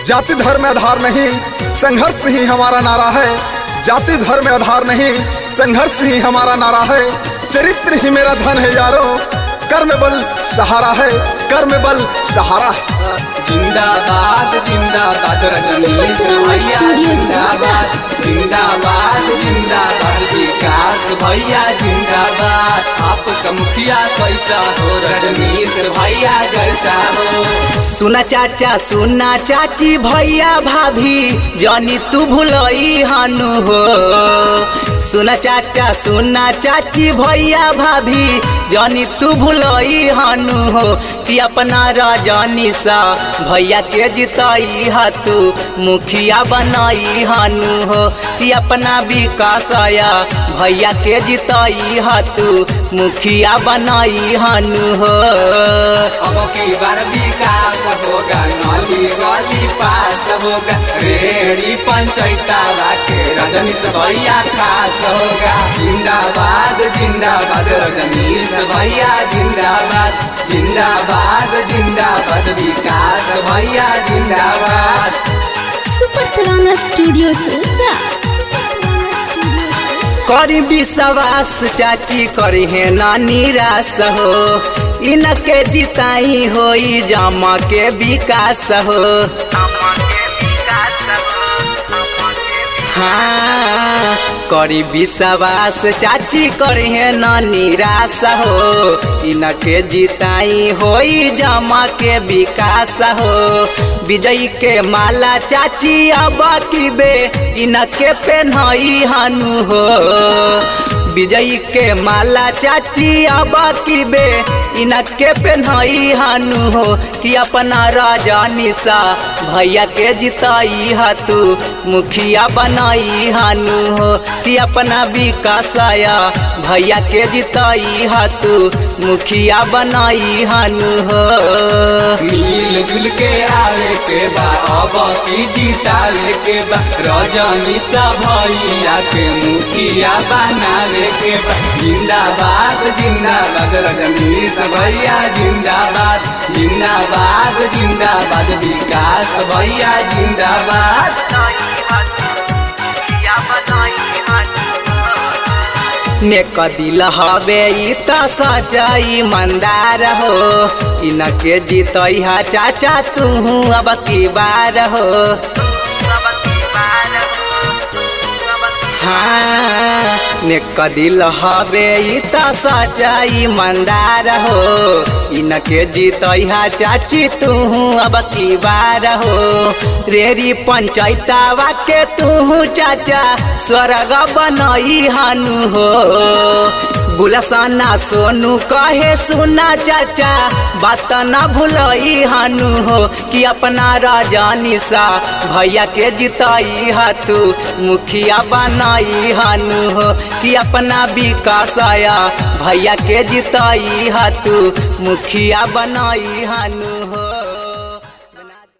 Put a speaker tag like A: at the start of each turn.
A: जाति धर्म आधार नहीं संघर्ष ही हमारा नारा है। जाति धर्म आधार नहीं संघर्ष ही हमारा नारा है। चरित्र ही मेरा धन है यारों, कर्म बल सहारा है, कर्म बल सहारा है।
B: जिंदाबाद जिंदाबाद रजनीश भैया जिंदाबाद, जिंदाबाद जिंदाबाद विकास भैया जिंदाबाद। आपका मुखिया कैसा हो रजनीश भैया जैसा हो।
C: सुना चाचा सुना चाची भैया भाभी जानी तू भुलई हनु हो। सुना चाचा सुना चाची भैया भाभी जानी तू भुलई हनु हो। कि अपना रजनी सा भैया के जिताई हाथू मुखिया बनाई हनु हो। कि अपना विकास आया भैया के जिताई हाथू मुखिया बनाई हनु हो।
B: अब की बार विकास होगा, गली गली पास होगा, रेडी पंचायतावा के रजनीश भैया खास होगा। जिंदाबाद जिंदाबाद रजनीश भैया जिंदाबाद, जिंदाबाद जिंदाबाद विकास भैया जिंदाबाद।
D: सुपर तराना स्टूडियो
C: करी विश्वास चाची करी है ना निराश हो। इनके जिताई होई जमा के विकास हो। हाँ करी विश्वास चाची करी है ना निराश हो। इनके जिताई होई जमा के विकास हो। विजयी के माला चाची अब की बे इनके पहनाई हनु हो। विजयी के माला चाची अब की बे इनके पहनाई हनु हो। कि अपना रजनी सा भैया के जिताई हाथू मुखिया बनाई हनु हो। कि अपना विकास आया भैया के जिताई हाथू मुखिया बनाई हनु हो।
B: मिल जुल के आवे के बा, अब की जितावे के बा, रजनी सा भैया के मुखिया बनावे के बा। जिंदाबाद जिंदाबाद रजनीश भैया जिंदाबाद, जिंदाबाद जिंदाबाद विकास भैया जिंदाबाद।
C: नेक दिल हवे त सजाई मंदार हो। इनके जीतई हा चाचा तू अब की बार हो। हाँ नेक दिल हवे त सजाई मंदार हो। इनके जीतई हा चाची तू अब की बार हो। रेरी पंचायतावा के तू चाचा स्वर्ग बनई हनु हो। गुलसाना सोनू कहे सुना चाचा बात न भूलई हनु हो। कि अपना रजनी सा भैया के जिताई हाथू मुखिया बनाई हनु हो। कि अपना विकास आया भैया के जिताई हाथू मुखिया बनाई हनु हो।